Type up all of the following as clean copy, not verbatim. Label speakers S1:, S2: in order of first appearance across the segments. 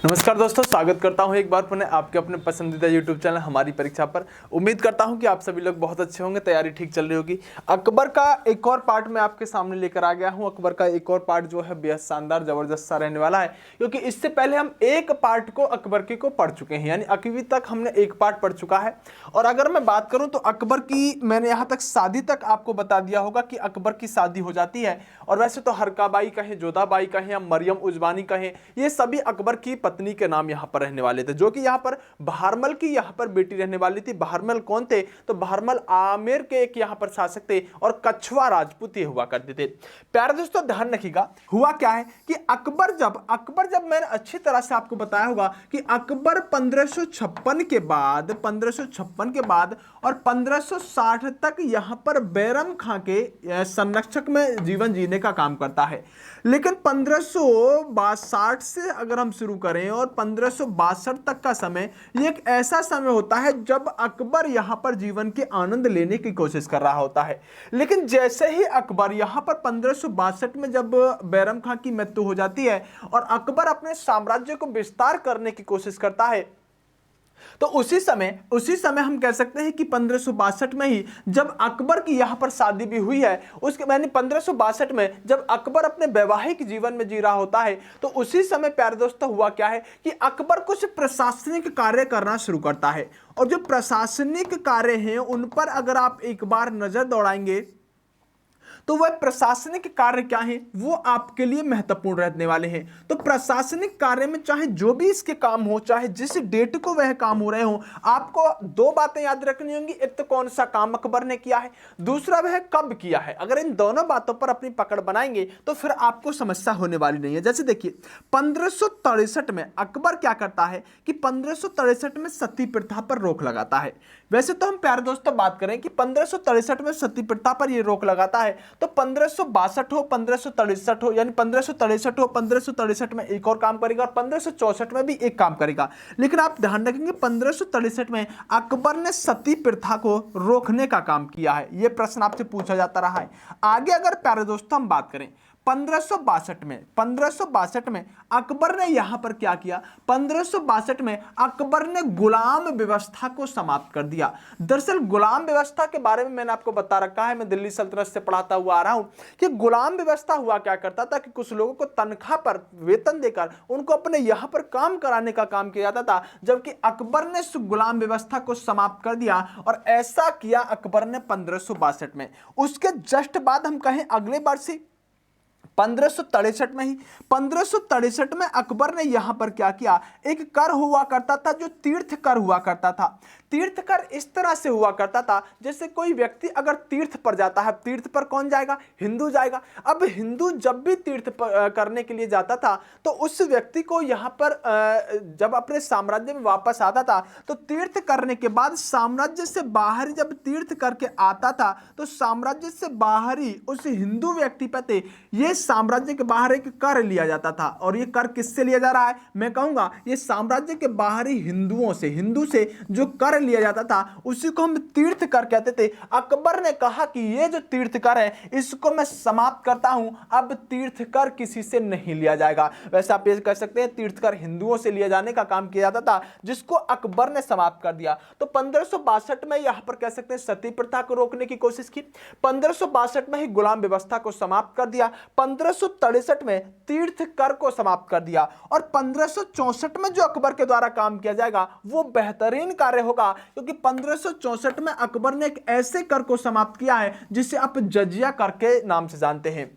S1: नमस्कार दोस्तों, स्वागत करता हूं एक बार पुनः आपके अपने पसंदीदा YouTube चैनल हमारी परीक्षा पर। उम्मीद करता हूं कि आप सभी लोग बहुत अच्छे होंगे, तैयारी ठीक चल रही होगी। अकबर का एक और पार्ट मैं आपके सामने लेकर आ गया हूं। अकबर का एक और पार्ट जो है बेहद शानदार जबरदस्त सा रहने वाला है, क्योंकि इससे पहले हम एक पार्ट को अकबर के को पढ़ चुके हैं, यानी 8वीं तक हमने एक पार्ट पढ़ चुका है। और अगर मैं बात करूं तो अकबर की मैंने यहाँ तक शादी तक आपको बता दिया होगा कि अकबर की शादी हो जाती है। और वैसे तो हरकाबाई कहें, जोधाबाई कहें या मरियम उजमानी कहें, ये सभी अकबर की पत्नी के नाम यहाँ पर रहने वाले थे, जो कि यहाँ पर बहरमल की यहाँ पर बेटी रहने वाली थी। बहरमल कौन थे? तो बहरमल आमेर के एक यहाँ पर शासक थे और कछवा राजपूत ये हुआ करते थे। प्यारे दोस्तों ध्यान रखिएगा, हुआ क्या है कि अकबर जब मैंने अच्छी तरह से आपको बताया होगा कि अकबर 1556 के बाद और 1560 तक यहाँ पर बैरम खां के संरक्षक में जीवन जीने का काम करता है। लेकिन 1562 से अगर हम शुरू करें और 1562 तक का समय, ये एक ऐसा समय होता है जब अकबर यहां पर जीवन के आनंद लेने की कोशिश कर रहा होता है। लेकिन जैसे ही अकबर यहां पर 1562 में जब बैरम खां की मृत्यु हो जाती है और अकबर अपने साम्राज्य को विस्तार करने की कोशिश करता है, तो उसी समय हम कह सकते हैं कि 1562 में ही जब अकबर की यहां पर शादी भी हुई है, उसके यानी 1562 में जब अकबर अपने वैवाहिक जीवन में जी रहा होता है, तो उसी समय प्यारे दोस्तों हुआ क्या है कि अकबर कुछ प्रशासनिक कार्य करना शुरू करता है। और जो प्रशासनिक कार्य हैं उन पर अगर आप एक बार नजर दौड़ाएंगे तो वह प्रशासनिक कार्य क्या है वो आपके लिए महत्वपूर्ण रहने वाले हैं। तो प्रशासनिक कार्य में चाहे जो भी इसके काम हो, चाहे जिस डेट को वह काम हो रहे हो, आपको दो बातें याद रखनी होंगी। एक तो कौन सा काम अकबर ने किया है, दूसरा वह कब किया है। अगर इन दोनों बातों पर अपनी पकड़ बनाएंगे तो फिर आपको समस्या होने वाली नहीं है। जैसे देखिए 1563 में अकबर क्या करता है कि 1563 में सती प्रथा पर रोक लगाता है। वैसे तो हम प्यारे दोस्तों बात करें कि 1563 में सती प्रथा पर यह रोक लगाता है, तो 1562 हो, 1563 हो, यानी 1563 में एक और काम करेगा और 1564 में भी एक काम करेगा। लेकिन आप ध्यान रखेंगे 1563 में अकबर ने सती प्रथा को रोकने का काम किया है। यह प्रश्न आपसे पूछा जाता रहा है। आगे अगर प्यारे दोस्तों हम बात करें 1562 में अकबर ने यहां पर क्या किया, 1562 में अकबर ने गुलाम व्यवस्था को समाप्त कर दिया। दरअसल गुलाम व्यवस्था के बारे में मैंने आपको बता रखा है, मैं दिल्ली सल्तनत से पढ़ाता हुआ आ रहा हूं कि गुलाम व्यवस्था हुआ क्या करता था कि कुछ लोगों को तनख्वाह पर वेतन देकर उनको अपने यहां पर काम कराने का काम किया जाता था, जबकि अकबर ने गुलाम व्यवस्था को समाप्त कर दिया। और ऐसा किया अकबर ने 1562 में। उसके जस्ट बाद हम कहें अगले वर्ष 1563 में ही 1563 में अकबर ने यहां पर क्या किया, एक कर हुआ करता था जो तीर्थ कर हुआ करता था। तीर्थ कर इस तरह से हुआ करता था जैसे कोई व्यक्ति अगर तीर्थ पर जाता है, तीर्थ पर कौन जाएगा? हिंदू जाएगा। अब हिंदू जब भी तीर्थ करने के लिए जाता था तो उस व्यक्ति को यहां पर जब अपने साम्राज्य में वापस आता था तो तीर्थ करने के बाद साम्राज्य से बाहर जब तीर्थ करके आता था तो साम्राज्य से बाहरी उस हिंदू व्यक्ति पर ये साम्राज्य के बाहर एक कर लिया जाता था। और ये कर किससे लिया जा रहा है? मैं कहूंगा ये साम्राज्य के बाहरी हिंदुओं से, हिंदू से जो कर लिया जाता था उसी को हम तीर्थ कर कहते थे। अकबर ने कहा कि ये जो तीर्थ कर है इसको मैं समाप्त करता हूं, अब तीर्थ कर किसी से नहीं लिया जाएगा। वैसे आप ये कह सकते हैं तीर्थ कर हिंदुओं से लिया जाने का काम किया जाता था, जिसको अकबर ने समाप्त कर दिया। तो 1562 में यहां पर कह सकते हैं सती प्रथा को रोकने की कोशिश की, 1562 में ही गुलाम व्यवस्था को समाप्त कर दिया, 1563 में तीर्थ कर को समाप्त कर दिया और 1564 में जो अकबर के द्वारा काम किया जाएगा वो बेहतरीन कार्य होगा, क्योंकि 1564 में अकबर ने एक ऐसे कर को समाप्त किया है जिसे आप जजिया कर के नाम से जानते हैं।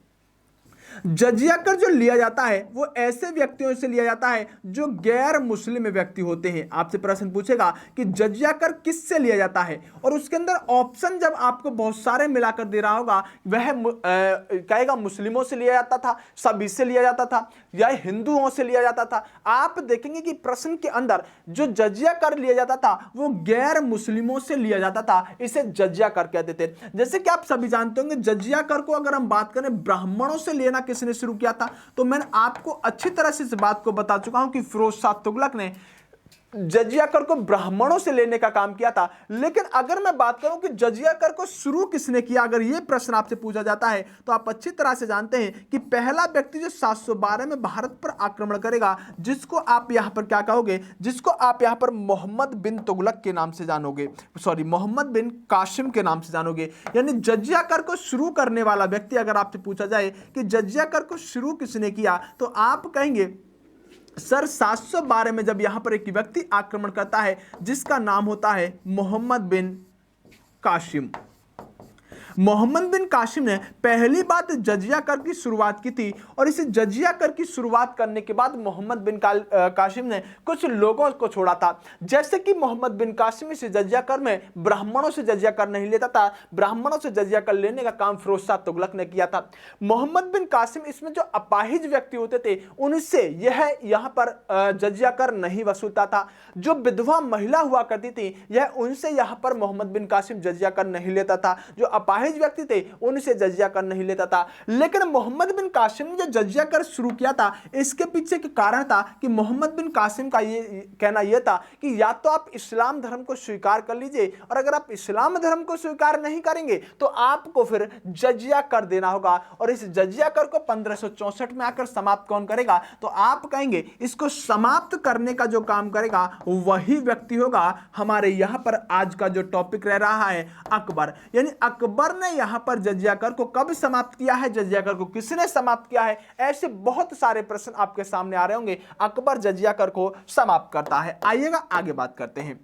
S1: जजिया कर जो लिया जाता है वो ऐसे व्यक्तियों से लिया जाता है जो गैर मुस्लिम व्यक्ति होते हैं। आपसे प्रश्न पूछेगा कि जजिया कर किससे लिया जाता है, और उसके अंदर ऑप्शन जब आपको बहुत सारे मिलाकर दे रहा होगा वह कहेगा मुस्लिमों से लिया जाता था, सभी से लिया जाता था, या हिंदुओं से लिया जाता था। आप देखेंगे कि प्रश्न के अंदर जो जजिया कर लिया जाता था वो गैर मुस्लिमों से लिया जाता था, इसे जजिया कर कहते थे। जैसे कि आप सभी जानते होंगे जजिया कर को अगर हम बात करें ब्राह्मणों से लेना किसने शुरू किया था, तो मैंने आपको अच्छी तरह से इस बात को बता चुका हूं कि फिरोज शाह तुगलक ने जजिया कर को ब्राह्मणों से लेने का काम किया था। लेकिन अगर मैं बात करूं कि जजिया कर को शुरू किसने किया, अगर यह प्रश्न आपसे पूछा जाता है तो आप अच्छी तरह से जानते हैं कि पहला व्यक्ति जो 712 में भारत पर आक्रमण करेगा, जिसको आप यहां पर क्या कहोगे, जिसको आप यहां पर मोहम्मद बिन तुगलक के नाम से जानोगे, सॉरी मोहम्मद बिन कासिम के नाम से जानोगे। यानी जजिया कर को शुरू करने वाला व्यक्ति, अगर आपसे पूछा जाए कि जजिया कर को शुरू किसने किया, तो आप कहेंगे सर 712 में जब यहां पर एक व्यक्ति आक्रमण करता है जिसका नाम होता है मोहम्मद बिन कासिम। मोहम्मद बिन कासिम ने पहली बात जजिया कर की शुरुआत की थी, और इस जजिया कर की शुरुआत करने के बाद मोहम्मद बिन कासिम ने कुछ लोगों को छोड़ा था। जैसे कि मोहम्मद बिन कासिम इस जजिया कर में ब्राह्मणों से जजिया कर नहीं लेता था, ब्राह्मणों से जजिया कर लेने का काम फिरोज शाह तुगलक ने किया था। मोहम्मद बिन कासिम इसमें जो अपाहिज व्यक्ति होते थे उनसे यह यहां पर जजिया कर नहीं वसूलता था। जो विधवा महिला हुआ करती थी यह उनसे यहां पर मोहम्मद बिन कासिम जजिया कर नहीं लेता था। जो अपाहिज व्यक्ति थे उनसे जजिया कर नहीं लेता था। लेकिन मोहम्मद बिन कासिम ने जो जजिया कर शुरू किया था, इसके पीछे के कारण था कि मोहम्मद बिन कासिम का ये कहना यह था कि या तो आप इस्लाम धर्म को स्वीकार कर लीजिए, और अगर आप इस्लाम धर्म को स्वीकार नहीं करेंगे तो आपको फिर जजिया कर देना होगा। और इस जजिया कर को 1564 में आकर समाप्त कौन करेगा, तो आप कहेंगे इसको समाप्त करने का जो काम करेगा वही व्यक्ति होगा हमारे यहां पर आज का जो टॉपिक रह रहा है अकबर। यानी अकबर ने यहां पर जजिया कर को कब समाप्त किया है, जजिया कर को किसने समाप्त किया है, ऐसे बहुत सारे प्रश्न आपके सामने आ रहे होंगे। अकबर जजिया कर को समाप्त करता है। आइएगा आगे बात करते हैं।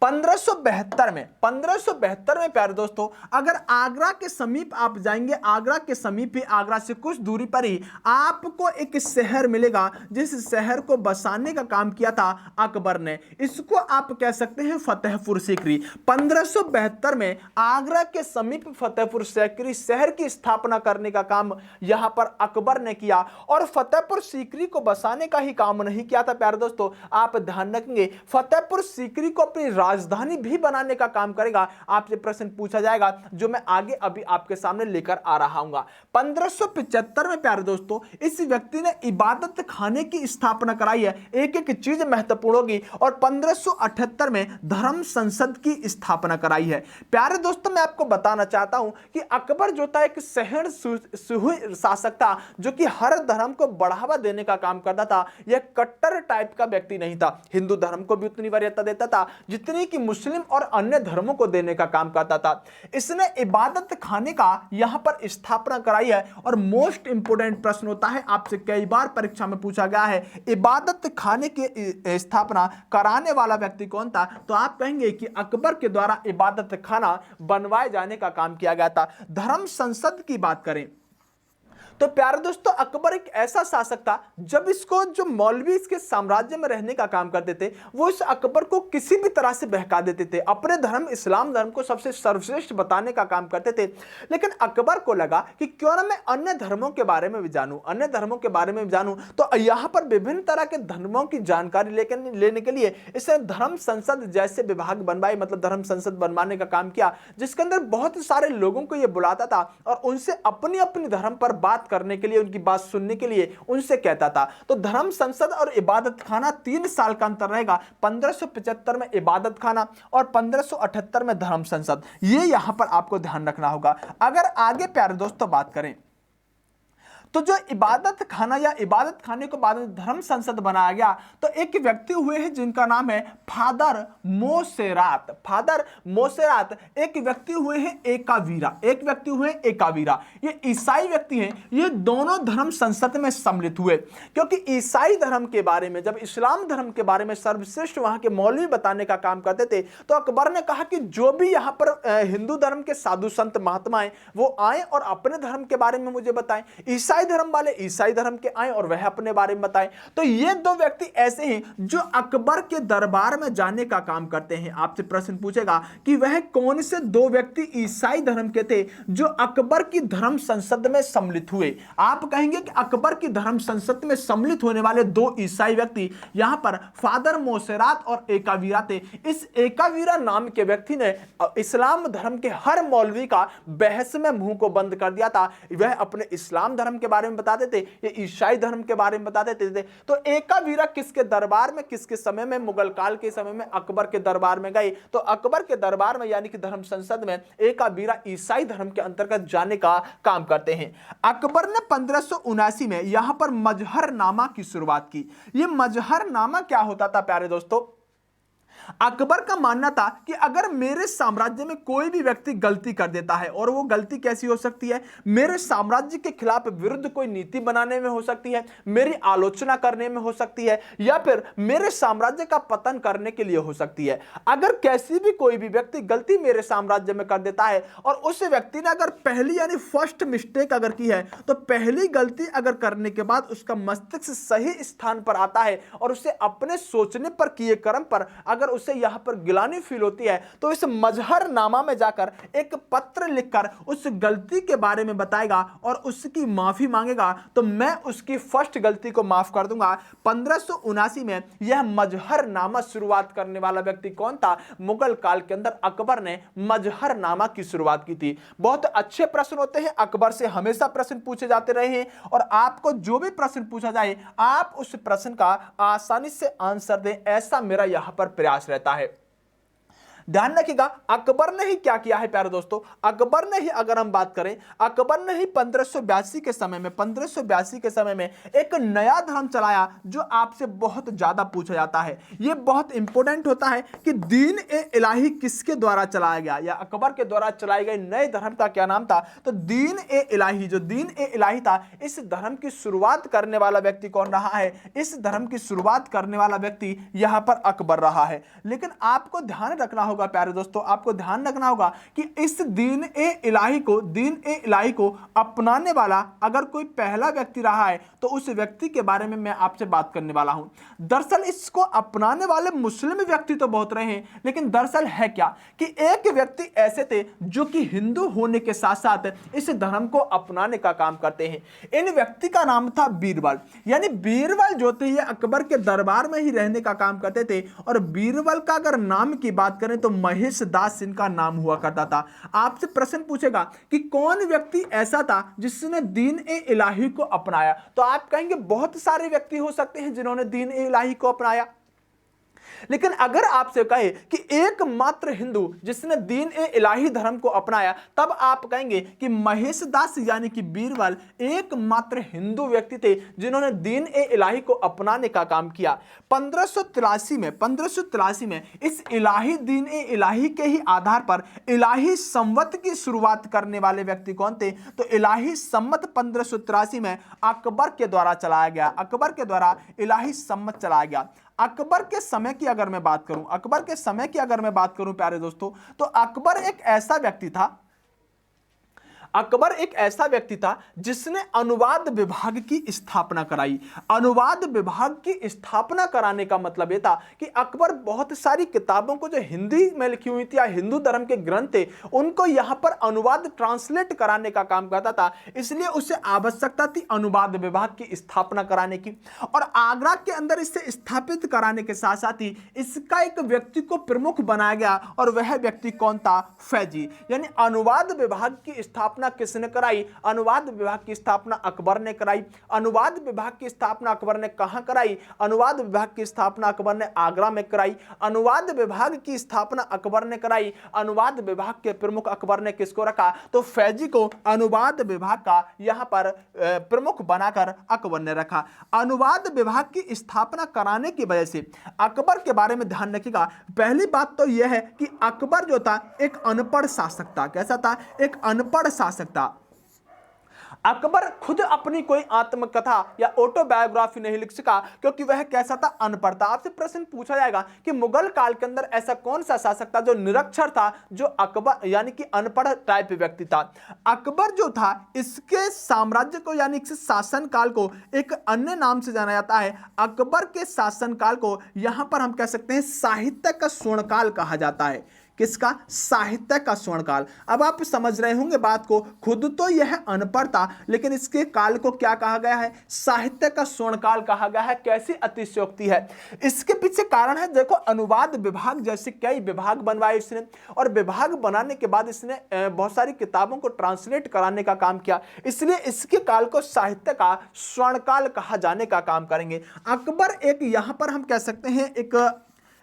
S1: 1572 में प्यारे दोस्तों, अगर आगरा के समीप आप जाएंगे, आगरा के समीप ही, आगरा से कुछ दूरी पर ही आपको एक शहर मिलेगा जिस शहर को बसाने का काम किया था अकबर ने। इसको आप कह सकते हैं फतेहपुर सीकरी। 1572 में आगरा के समीप फतेहपुर सीकरी शहर की स्थापना करने का काम यहां पर अकबर ने किया, और फतेहपुर सीकरी को बसाने का ही काम नहीं किया था प्यारे दोस्तों। आप ध्यान रखेंगे फतेहपुर सीकरी को अपनी राजधानी भी बनाने का काम करेगा। आपसे प्रश्न पूछा जाएगा जो मैं आगे अभी आपके सामने लेकर आ रहा हूं। 1575 में प्यारे दोस्तों इस व्यक्ति ने इबादत खाने की स्थापना कराई है। एक एक चीज महत्वपूर्ण होगी। और 1578 में धर्म संसद की स्थापना कराई है। प्यारे दोस्तों मैं आपको बताना चाहता हूं कि अकबर जो था एक सहिष्णु शासक था, जो कि हर धर्म को बढ़ावा देने का काम करता था। यह कट्टर टाइप का व्यक्ति नहीं था। हिंदू धर्म को भी उतनी वरीयता देता था जितनी कि मुस्लिम और अन्य धर्मों को देने का काम करता था। इसने इबादत खाने का यहां पर स्थापना कराई है। और मोस्ट इंपोर्टेंट प्रश्न होता है, आपसे कई बार परीक्षा में पूछा गया है, इबादत खाने की स्थापना कराने वाला व्यक्ति कौन था, तो आप कहेंगे कि अकबर के द्वारा इबादत खाना बनवाए जाने का काम किया गया था। धर्म संसद की बात करें तो प्यारे दोस्तों अकबर एक ऐसा शासक था, जब इसको जो मौलवी इसके साम्राज्य में रहने का काम करते थे वो इस अकबर को किसी भी तरह से बहका देते थे, अपने धर्म इस्लाम धर्म को सबसे सर्वश्रेष्ठ बताने का काम करते थे। लेकिन अकबर को लगा कि क्यों ना मैं अन्य धर्मों के बारे में भी जानूं, अन्य धर्मों के बारे में भी जानूं। तो यहां पर विभिन्न तरह के धर्मों की जानकारी लेने के लिए इसने धर्म संसद जैसे विभाग बनवाए, मतलब धर्म संसद बनवाने का काम किया, जिसके अंदर बहुत सारे लोगों को यह बुलाता था और उनसे अपनी अपनी धर्म पर बात करने के लिए, उनकी बात सुनने के लिए उनसे कहता था। तो धर्म संसद और इबादत खाना 3 साल का अंतर रहेगा। 1575 में इबादत खाना और 1578 में धर्म संसद। ये यहां पर आपको ध्यान रखना होगा। अगर आगे प्यारे दोस्तों बात करें तो जो इबादत खाना या इबादत खाने को बाद में धर्म संसद बनाया गया, तो एक व्यक्ति हुए हैं जिनका नाम है फादर मोसेरात। फादर मोसेरात एक व्यक्ति हुए हैं एकावीरा, एक व्यक्ति हुए एकावीरा। ये ईसाई व्यक्ति हैं। ये दोनों धर्म संसद में सम्मिलित हुए, क्योंकि ईसाई धर्म के बारे में, जब इस्लाम धर्म के बारे में सर्वश्रेष्ठ वहां के मौलवी बताने का काम करते थे, तो अकबर ने कहा कि जो भी यहां पर हिंदू धर्म के साधु संत महात्मा वो आए और अपने धर्म के बारे में मुझे बताएं, ईसाई धर्म वाले ईसाई धर्म के आए और वह अपने बारे में बताएं। तो ये दो व्यक्ति ऐसे हैं जो अकबर के दरबार में जाने का काम करते हैं। आपसे प्रश्न पूछेगा कि वह कौन से 2 व्यक्ति ईसाई धर्म के थे जो अकबर की धर्म संसद में सम्मिलित हुए। आप कहेंगे कि अकबर की धर्म संसद में सम्मिलित होने वाले 2 ईसाई व्यक्ति यहां पर फादर मोसेरात और एकावीरा थे। इस एकावीरा नाम के व्यक्ति ने इस्लाम धर्म के हर मौलवी का बहस में मुंह को बंद कर दिया था। वह अपने इस्लाम धर्म के बारे में बता देते, ये ईसाई धर्म के बारे में बता देते थे। तो एकावीरा किसके दरबार में, किसके समय में, मुगल काल के समय में अकबर के दरबार में गए। तो अकबर के दरबार में यानी कि धर्म संसद में एकावीरा ईसाई धर्म के अंतर्गत जाने का काम करते हैं। अकबर ने 1579 में यहां पर मजहरनामा की शुरुआत की। ये मजहरनामा क्या होता था प्यारे दोस्तों? अकबर का मानना था कि अगर मेरे साम्राज्य में कोई भी व्यक्ति गलती कर देता है, और वो गलती कैसी हो सकती है, मेरे साम्राज्य के खिलाफ विरुद्ध कोई नीति बनाने में हो सकती है, मेरी आलोचना करने में हो सकती है, या फिर मेरे साम्राज्य का पतन करने के लिए हो सकती है। अगर कैसी भी कोई भी व्यक्ति गलती मेरे साम्राज्य में कर देता है और उस व्यक्ति ने अगर पहली यानी फर्स्ट मिस्टेक अगर की है, तो पहली गलती अगर करने के बाद उसका मस्तिष्क सही स्थान पर आता है और उसे अपने सोचने पर किए कर्म पर अगर उसे यहां पर गिलानी फील होती है, तो इस मजहरनामा में जाकर एक पत्र लिखकर उस गलती के बारे में बताएगा और उसकी माफी मांगेगा, तो मैं उसकी फर्स्ट गलती को माफ कर दूंगा। 1579 में यह मजहरनामा शुरुआत करने वाला व्यक्ति कौन था? मुगल काल के अंदर अकबर ने मजहरनामा की शुरुआत की थी। बहुत अच्छे प्रश्न होते हैं, अकबर से हमेशा प्रश्न पूछे जाते रहे हैं, और आपको जो भी प्रश्न पूछा जाए आप उस प्रश्न का आसानी से आंसर दें, ऐसा मेरा यहां पर प्रयास रहता है। ध्यान रखिएगा, अकबर ने ही क्या किया है प्यारे दोस्तों, अकबर ने ही अगर हम बात करें, अकबर ने ही 1582 के समय में 1582 के समय में एक नया धर्म चलाया जो आपसे बहुत ज्यादा पूछा जाता है। यह बहुत इंपॉर्टेंट होता है कि दीन ए इलाही किसके द्वारा चलाया गया, या अकबर के द्वारा चलाए गए नए धर्म का क्या नाम था? तो दीन ए इलाही। जो दीन ए इलाही था, इस धर्म की शुरुआत करने वाला व्यक्ति कौन रहा है? इस धर्म की शुरुआत करने वाला व्यक्ति यहां पर अकबर रहा है। लेकिन आपको ध्यान रखना होगा प्यारे दोस्तों, आपको ध्यान रखना होगा कि इस दीन ए इलाही को अपनाने वाला अगर कोई पहला व्यक्ति रहा है, तो उस व्यक्ति के बारे में मैं आपसे बात करने वाला हूं। दरअसल इसको अपनाने वाले मुस्लिम व्यक्ति तो बहुत रहे हैं, लेकिन दरअसल है क्या कि एक व्यक्ति ऐसे थे जो कि हिंदू होने के साथ साथ इस धर्म को अपनाने का काम करते हैं। इन व्यक्ति का नाम था बीरबल। यानी बीरबल जो थे ये अकबर के दरबार में ही रहने का काम करते थे, और बीरबल का अगर नाम की बात करें तो महेश दास इनका नाम हुआ करता था। आपसे प्रश्न पूछेगा कि कौन व्यक्ति ऐसा था जिसने दीन ए इलाही को अपनाया, तो आप कहेंगे बहुत सारे व्यक्ति हो सकते हैं जिन्होंने दीन ए इलाही को अपनाया। लेकिन अगर आपसे कहे कि एकमात्र हिंदू जिसने दीन ए इलाही धर्म को अपनाया, तब आप कहेंगे कि महेश दास यानी कि बीरबल एकमात्र हिंदू व्यक्ति थे जिन्होंने दीन ए इलाही को अपनाने का काम किया। 1583 में इस इलाही दीन ए इलाही के ही आधार पर इलाही संवत की शुरुआत करने वाले व्यक्ति कौन थे? तो इलाही संवत 1583 में अकबर के द्वारा चलाया गया। अकबर के द्वारा इलाही संवत चलाया गया। अकबर के समय की अगर मैं बात करूं प्यारे दोस्तों, तो अकबर एक ऐसा व्यक्ति था जिसने अनुवाद विभाग की स्थापना कराई। अनुवाद विभाग की स्थापना कराने का मतलब यह था कि अकबर बहुत सारी किताबों को जो हिंदी में लिखी हुई थी या हिंदू धर्म के ग्रंथ थे, उनको यहां पर अनुवाद ट्रांसलेट कराने का काम करता था। इसलिए उसे आवश्यकता थी अनुवाद विभाग की स्थापना कराने की, और आगरा के अंदर इसे स्थापित कराने के साथ साथ ही इसका एक व्यक्ति को प्रमुख बनाया गया, और वह व्यक्ति कौन था? फैजी। यानी अनुवाद विभाग की स्थापना किसने कराई? अनुवाद विभाग की स्थापना अकबर ने कराई। अनुवाद विभाग की स्थापना अकबर ने कहां कराई? अनुवाद विभाग की स्थापना अकबर ने आगरा में कराई। अनुवाद विभाग की स्थापना अकबर ने कराई। अनुवाद विभाग के प्रमुख अकबर ने किसको रखा? तो फैजी को अनुवाद विभाग का यहां पर प्रमुख बनाकर अकबर ने रखा। अनुवाद विभाग की स्थापना कराने की वजह से अकबर के बारे में ध्यान रखिएगा। पहली बात तो यह है कि अकबर जो था एक अनपढ़ शासक था। कैसा था? एक अनपढ़ शासक था। अकबर खुद अपनी कोई आत्मकथा या ऑटोबायोग्राफी नहीं लिख सका, क्योंकि वह कैसा था? अनपढ़ था। आपसे प्रश्न पूछा जाएगा कि मुगल काल के अंदर ऐसा कौन सा शासक था जो निरक्षर था, जो अकबर यानी कि अनपढ़ टाइप व्यक्ति था। अकबर जो था इसके साम्राज्य को यानी कि शासन काल को एक अन्य नाम से जाना जाता है। अकबर के शासन काल को यहां पर हम कह सकते हैं साहित्य का स्वर्णकाल कहा जाता है। किसका? साहित्य का स्वर्णकाल। अब आप समझ रहे होंगे बात को, खुद तो यह अनपढ़ था लेकिन इसके काल को क्या कहा गया है? साहित्य का स्वर्णकाल कहा गया है। कैसी अतिशयोक्ति है! इसके पीछे कारण है, देखो अनुवाद विभाग जैसे कई विभाग बनवाए इसने, और विभाग बनाने के बाद इसने बहुत सारी किताबों को ट्रांसलेट कराने का काम किया, इसलिए इसके काल को साहित्य का स्वर्णकाल कहा जाने का काम करेंगे। अकबर एक यहां पर हम कह सकते हैं एक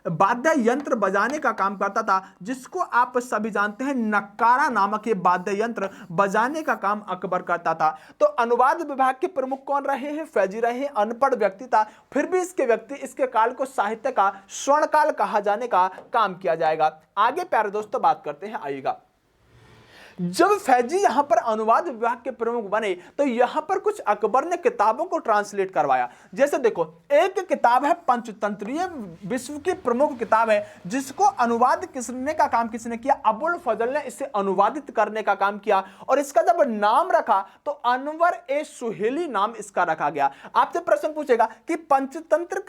S1: वाद्य यंत्र बजाने का काम करता था, जिसको आप सभी जानते हैं नक्कारा नामक ये वाद्य यंत्र बजाने का काम अकबर करता था। तो अनुवाद विभाग के प्रमुख कौन रहे हैं? फैजी रहे हैं, अनपढ़ व्यक्ति था, फिर भी इसके काल को साहित्य का स्वर्णकाल कहा जाने का काम किया जाएगा। आगे प्यारे दोस्तों बात करते हैं, आइएगा। जब फैजी यहां पर अनुवाद विभाग के प्रमुख बने तो यहां पर कुछ अकबर ने किताबों को ट्रांसलेट करवाया। जैसे देखो, एक किताब है पंचतंत्र, ये विश्व की प्रमुख किताब है, जिसको अनुवाद किसने का काम किसने किया? अबुल फजल ने इसे अनुवादित करने का काम किया, और इसका जब नाम रखा तो अनवर ए सुहेली नाम इसका रखा गया। आपसे प्रश्न पूछेगा कि पंचतंत्र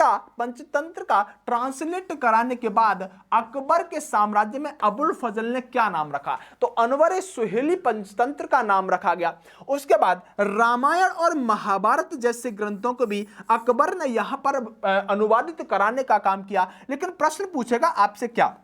S1: का ट्रांसलेट कराने के बाद अकबर के साम्राज्य में अबुल फजल ने क्या नाम रखा? तो अनवर ए सुहेली पंचतंत्र का नाम रखा गया। उसके बाद रामायण और महाभारत जैसे ग्रंथों को भी अकबर ने यहां पर अनुवादित कराने का काम किया। लेकिन प्रश्न पूछेगा आपसे क्या?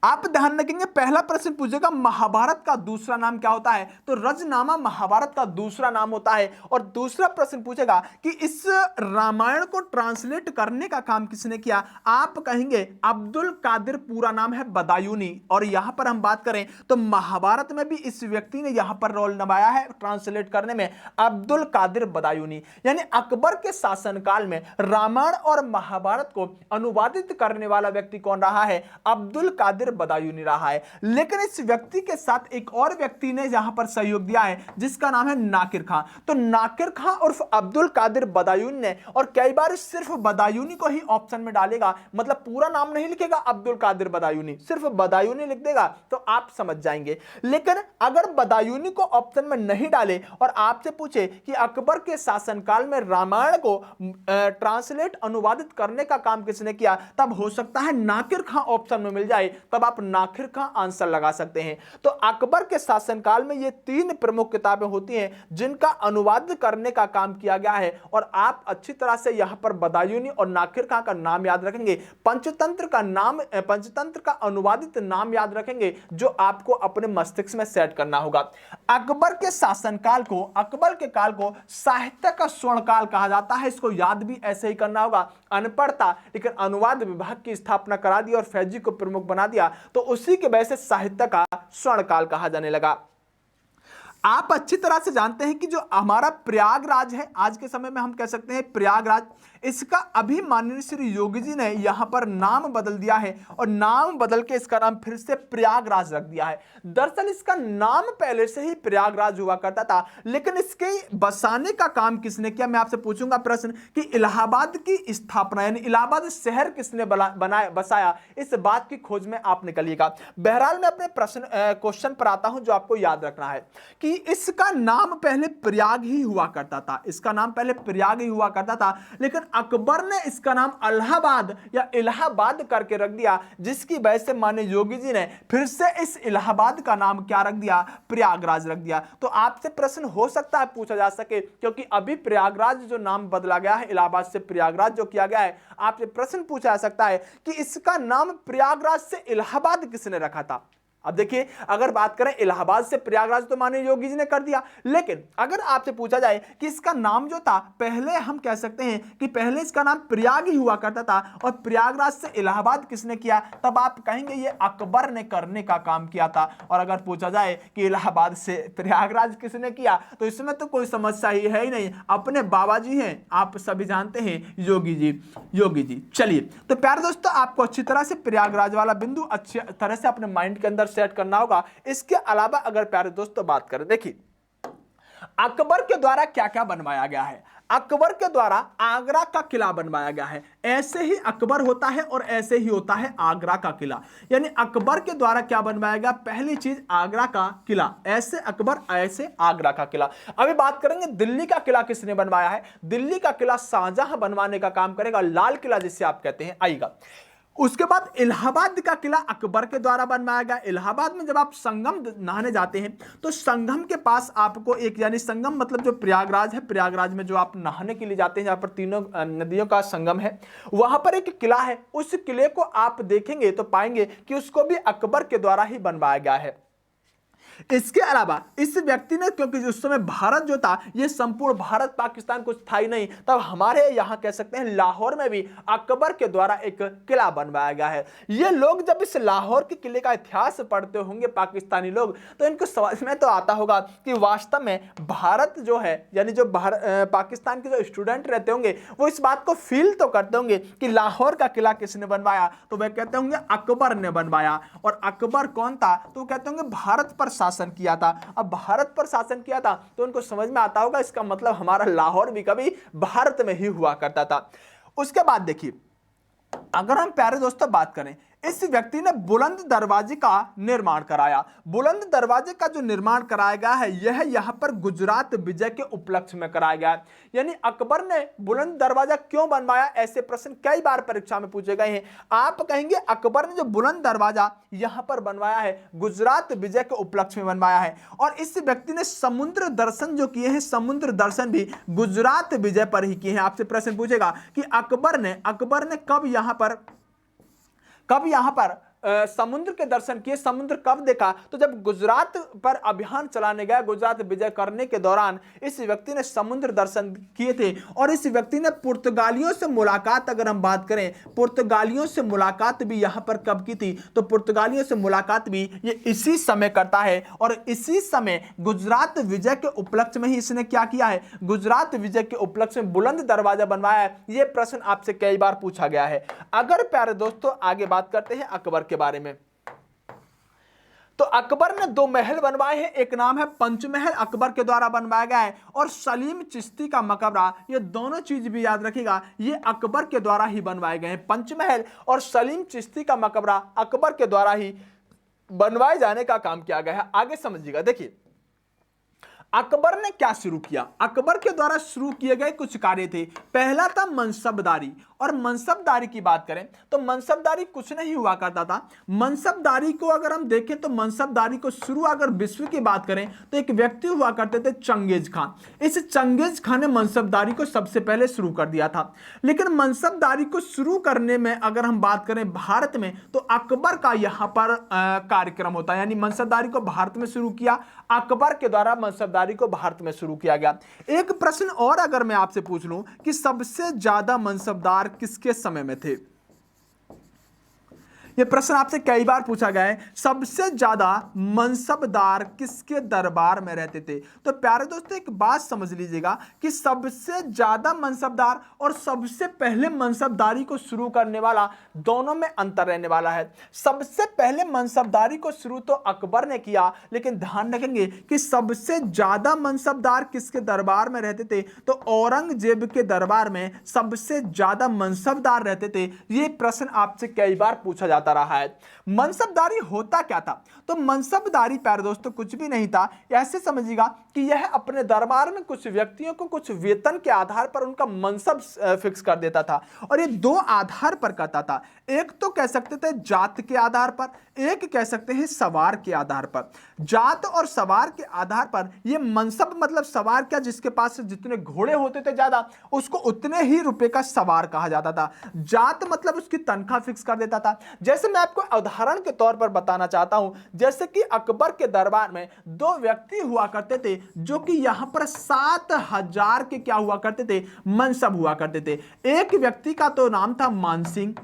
S1: आप ध्यान रखेंगे, पहला प्रश्न पूछेगा महाभारत का दूसरा नाम क्या होता है? तो रजनामा महाभारत का दूसरा नाम होता है। और दूसरा प्रश्न पूछेगा कि इस रामायण को ट्रांसलेट करने का काम किसने किया? आप कहेंगे अब्दुल कादिर, पूरा नाम है बदायूनी। और यहां पर हम बात करें तो महाभारत में भी इस व्यक्ति ने यहां पर रोल निभाया है ट्रांसलेट करने में, अब्दुल कादिर बदायूनी। यानी अकबर के शासनकाल में रामायण और महाभारत को अनुवादित करने वाला व्यक्ति कौन रहा है? अब्दुल कादिर बदायूनी रहा है। लेकिन इस व्यक्ति के साथ एक और व्यक्ति ने यहां पर सहयोग दिया है, जिसका नाम है नाकिर खां। तो नाकिर खां उर्फ अब्दुल कादिर बदायूनी ने, और कई बार सिर्फ बदायूनी को ही ऑप्शन में डालेगा, मतलब पूरा नाम नहीं लिखेगा अब्दुल कादिर बदायूनी, सिर्फ बदायूनी लिख देगा, तो आप समझ जाएंगे। लेकिन अगर बदायूनी को ऑप्शन में नहीं डाले और आपसे पूछे कि अकबर के शासनकाल में रामायण को ट्रांसलेट अनुवादित करने का काम किसने किया, तब हो सकता है नाकिर खां ऑप्शन में मिल जाए, तब आप नाकिर खां आंसर लगा सकते हैं। तो अकबर के शासनकाल में ये तीन प्रमुख किताबें होती हैं जिनका अनुवाद करने का काम किया गया है, और आप अच्छी तरह से यहां पर बदायूनी और नाकिर खां का नाम याद रखेंगे। पंचतंत्र का अनुवादित नाम याद रखेंगे, जो आपको अपने मस्तिष्क में सेट करना होगा। अकबर के शासनकाल को, अकबर के काल को साहित्य का स्वर्णकाल कहा जाता है। इसको याद भी ऐसे ही करना होगा। अनपढ़ था लेकिन अनुवाद विभाग की स्थापना करा दी और फैजी को प्रमुख बना दिया, तो उसी के वजह से साहित्य का स्वर्णकाल कहा जाने लगा। आप अच्छी तरह से जानते हैं कि जो हमारा प्रयागराज है, आज के समय में हम कह सकते हैं प्रयागराज, इसका अभी माननीय श्री योगी जी ने यहां पर नाम बदल दिया है, और नाम बदल के इसका नाम फिर से प्रयागराज रख दिया है। दरअसल इसका नाम पहले से ही प्रयागराज हुआ करता था, लेकिन इसके बसाने का काम किसने किया? मैं आपसे पूछूंगा प्रश्न कि इलाहाबाद की स्थापना यानी इलाहाबाद शहर किसने बनाया बसाया, इस बात की खोज में आप निकलिएगा। बहरहाल मैं अपने क्वेश्चन पर आता हूं, जो आपको याद रखना है कि इसका नाम पहले प्रयाग ही हुआ करता था, इसका नाम पहले प्रयाग ही हुआ करता था, लेकिन अकबर ने इसका नाम अलाहाबाद या इलाहाबाद करके रख दिया, जिसकी वजह से माननीय योगी जी ने फिर से इस इलाहाबाद का नाम क्या रख दिया? प्रयागराज रख दिया। तो आपसे प्रश्न हो सकता है पूछा जा सके, क्योंकि अभी प्रयागराज जो नाम बदला गया है, इलाहाबाद से प्रयागराज जो किया गया है, आपसे प्रश्न पूछा जा सकता है कि इसका नाम प्रयागराज से इलाहाबाद किसने रखा था? अब देखिए, अगर बात करें इलाहाबाद से प्रयागराज तो माननीय योगी जी ने कर दिया, लेकिन अगर आपसे पूछा जाए कि इसका नाम जो था, पहले हम कह सकते हैं कि पहले इसका नाम प्रयाग ही हुआ करता था और प्रयागराज से इलाहाबाद किसने किया, तब आप कहेंगे ये अकबर ने करने का काम किया था। और अगर पूछा जाए कि इलाहाबाद से प्रयागराज किसने किया, तो इसमें तो कोई समस्या ही है ही नहीं, अपने बाबा जी हैं, आप सभी जानते हैं, योगी जी। चलिए, तो प्यारे दोस्तों, आपको अच्छी तरह से प्रयागराज वाला बिंदु अच्छी तरह से अपने माइंड के अंदर सेट करना होगा। इसके अलावा अगर प्यारे दोस्तों बात करें, देखिए अकबर के द्वारा क्या क्या बनवाया गया है। अकबर के द्वारा आगरा का किला बनवाया गया है। ऐसे ही अकबर होता है और ऐसे ही होता है आगरा का किला। यानी अकबर के द्वारा क्या बनवाया गया? पहली चीज आगरा का किला, ऐसे अकबर, ऐसे आगरा का किला। अभी बात करेंगे दिल्ली का किला किसने बनवाया है। दिल्ली का किला शाहजहां बनवाने का काम करेगा, लाल किला जिसे आप कहते हैं। आइएगा, उसके बाद इलाहाबाद का किला अकबर के द्वारा बनवाया गया। इलाहाबाद में जब आप संगम नहाने जाते हैं तो संगम के पास आपको एक, यानी संगम मतलब जो प्रयागराज है, प्रयागराज में जो आप नहाने के लिए जाते हैं जहां पर तीनों नदियों का संगम है, वहां पर एक किला है। उस किले को आप देखेंगे तो पाएंगे कि उसको भी अकबर के द्वारा ही बनवाया गया है। इसके अलावा इस व्यक्ति ने, क्योंकि उस समय भारत जो था ये संपूर्ण भारत पाकिस्तान कुछ था ही नहीं, तब हमारे यहां कह सकते हैं लाहौर में भी अकबर के द्वारा एक किला बनवाया गया है। ये लोग जब इस लाहौर के किले का इतिहास पढ़ते होंगे पाकिस्तानी लोग, तो इनको समझ में तो आता होगा कि वास्तव में भारत जो है, यानी जो पाकिस्तान के जो स्टूडेंट रहते होंगे वो इस बात को फील तो करते होंगे कि लाहौर का किला किसने बनवाया, तो वह कहते होंगे अकबर ने बनवाया। और अकबर कौन था, तो कहते होंगे भारत पर शासन किया था। अब भारत पर शासन किया था तो उनको समझ में आता होगा इसका मतलब हमारा लाहौर भी कभी भारत में ही हुआ करता था। उसके बाद देखिए, अगर हम प्यारे दोस्तों बात करें, इस व्यक्ति ने बुलंद दरवाजे का निर्माण कराया। बुलंद दरवाजे का जो निर्माण कराया गया है यह यहां पर गुजरात विजय के उपलक्ष्य में कराया गया है। यानी अकबर ने बुलंद दरवाजा क्यों बनवाया, ऐसे प्रश्न कई बार परीक्षा में पूछे गए हैं। आप कहेंगे अकबर ने जो बुलंद दरवाजा यहां पर बनवाया है गुजरात विजय के उपलक्ष्य में बनवाया है। और इस व्यक्ति ने समुद्र दर्शन जो किए हैं, समुद्र दर्शन भी गुजरात विजय पर ही किए हैं। आपसे प्रश्न पूछेगा कि अकबर ने कब यहां पर समुद्र के दर्शन किए, समुद्र कब देखा, तो जब गुजरात पर अभियान चलाने गया, गुजरात विजय करने के दौरान इस व्यक्ति ने समुद्र दर्शन किए थे। और इस व्यक्ति ने पुर्तगालियों से मुलाकात, अगर हम बात करें पुर्तगालियों से मुलाकात भी यहां पर कब की थी, तो पुर्तगालियों से मुलाकात भी ये इसी समय करता है। और इसी समय गुजरात विजय के उपलक्ष्य में ही इसने क्या किया है, गुजरात विजय के उपलक्ष्य में बुलंद दरवाजा बनवाया है। यह प्रश्न आपसे कई बार पूछा गया है। अगर प्यारे दोस्तों आगे बात करते हैं अकबर के बारे में, तो अकबर ने 2 महल बनवाए हैं। एक नाम है पंचमहल, अकबर के द्वारा बनवाया गया है, और सलीम चिश्ती का मकबरा, ये दोनों चीज भी याद रखिएगा, ये अकबर के द्वारा ही बनवाए गए हैं। पंचमहल और सलीम चिश्ती का मकबरा अकबर के द्वारा ही बनवाए जाने का काम किया गया है। आगे समझिएगा, देखिए अकबर ने क्या शुरू किया। अकबर के द्वारा शुरू किए गए कुछ कार्य थे। पहला था मनसबदारी, और मनसबदारी की बात करें तो मनसबदारी कुछ नहीं हुआ करता था। मनसबदारी को अगर हम देखें तो मनसबदारी को शुरू अगर विश्व की बात करें तो एक व्यक्ति हुआ करते थे चंगेज खान। इस चंगेज खान ने मनसबदारी को सबसे पहले शुरू कर दिया था। लेकिन मनसबदारी को शुरू करने में अगर हम बात करें भारत में, तो अकबर का यहां पर कार्यक्रम होता है। यानी मनसबदारी को भारत में शुरू किया, अकबर के द्वारा मनसबदारी को भारत में शुरू किया गया। एक प्रश्न और अगर मैं आपसे पूछ लूं कि सबसे ज्यादा मनसबदार किसके समय में थे, यह प्रश्न आपसे कई बार पूछा गया है, सबसे ज्यादा मनसबदार किसके दरबार में रहते थे। तो प्यारे दोस्तों एक बात समझ लीजिएगा कि सबसे ज्यादा मनसबदार और सबसे पहले मनसबदारी को शुरू करने वाला, दोनों में अंतर रहने वाला है। सबसे पहले मनसबदारी को शुरू तो अकबर ने किया, लेकिन ध्यान रखेंगे कि सबसे ज्यादा मनसबदार किसके दरबार में रहते थे, तो औरंगजेब के दरबार में सबसे ज्यादा मनसबदार रहते थे। यह प्रश्न आपसे कई बार पूछा जाता रहा है। मनसबदारी होता क्या था, तो मनसबदारी प्यारे दोस्तों कुछ भी नहीं था। ऐसे समझिएगा कि यह अपने दरबार में कुछ व्यक्तियों को कुछ वेतन के आधार पर उनका मनसब फिक्स कर देता था, और ये 2 आधार पर करता था। एक तो कह सकते थे जात के आधार पर, एक कह सकते हैं सवार के आधार पर। जात और सवार के आधार पर यह मनसब मतलब सवार क्या, जिसके पास जितने घोड़े होते थे ज्यादा उसको उतने ही रुपए का सवार कहा जाता था। जात मतलब उसकी तनख्वाह फिक्स कर देता था। जैसे मैं आपको उदाहरण के तौर पर बताना चाहता हूं, जैसे कि अकबर के दरबार में 2 व्यक्ति हुआ करते थे जो कि यहां पर 7000 के क्या हुआ करते थे, मनसब हुआ करते थे। एक व्यक्ति का तो नाम था मानसिंह,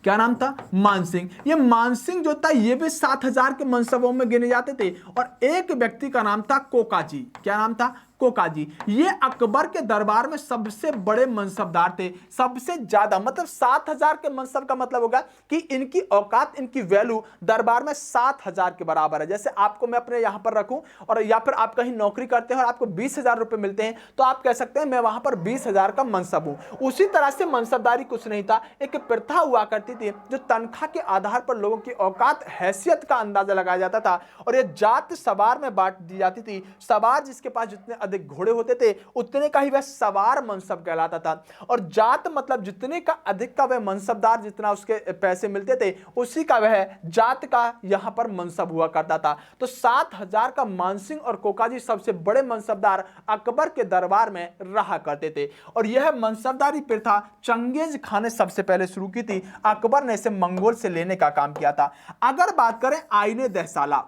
S1: क्या नाम था, मानसिंह। ये मानसिंह जो था ये भी 7000 के मनसबों में गिने जाते थे। और एक व्यक्ति का नाम था कोकाजी, क्या नाम था, कोकाजी। ये अकबर के दरबार में सबसे बड़े मनसबदार थे, सबसे ज्यादा, मतलब 7000 के मनसब का मतलब होगा कि इनकी औकात, इनकी वैल्यू दरबार में 7000 के बराबर है। जैसे आपको मैं अपने यहां पर रखूं और या फिर आप कहीं नौकरी करते हैं और आपको 20,000 रुपए मिलते हैं, तो आप कह सकते हैं मैं वहां पर 20,000 का मनसब हूं। उसी तरह से मनसबदारी कुछ नहीं था, एक प्रथा हुआ करती थी जो तनख्वाह के आधार पर लोगों की औकात, हैसियत का अंदाजा लगाया जाता था। और यह जात सवार में बांट दी जाती थी। सवार जिसके पास जितने अधिक घोड़े होते थे उतने का ही वह सवार मनसब कहलाता था। और जात मतलब जितने का अधिक का वह मनसबदार, जितना उसके पैसे मिलते थे उसी का वह जात का यहां पर मनसब हुआ करता था। तो 7000 का मानसिंह और कोकाजी सबसे बड़े मनसबदार अकबर के दरबार में रहा करते थे। और यह मनसबदारी प्रथा चंगेज खान ने सबसे पहले शुरू की थी। अकबर ने इसे मंगोल से लेने का काम किया था। अगर बात करें आईने दहसाला,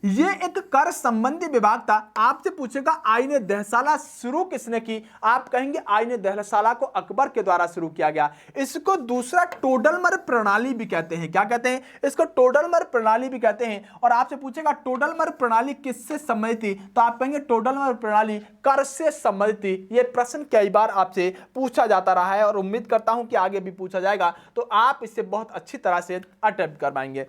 S1: ये एक कर संबंधी विभाग था। आपसे पूछेगा आईने दहसाला शुरू किसने की, आप कहेंगे आईने दहसाला को अकबर के द्वारा शुरू किया गया। इसको दूसरा टोडरमल प्रणाली भी कहते हैं। क्या कहते हैं? इसको टोडरमल प्रणाली भी कहते हैं। और आपसे पूछेगा टोडरमल प्रणाली किससे संबंधित थी, तो आप कहेंगे टोडरमल प्रणाली कर से संबंधित थी। यह प्रश्न कई बार आपसे पूछा जाता रहा है और उम्मीद करता हूं कि आगे भी पूछा जाएगा, तो आप इसे बहुत अच्छी तरह से अटेम्प्ट कर पाएंगे।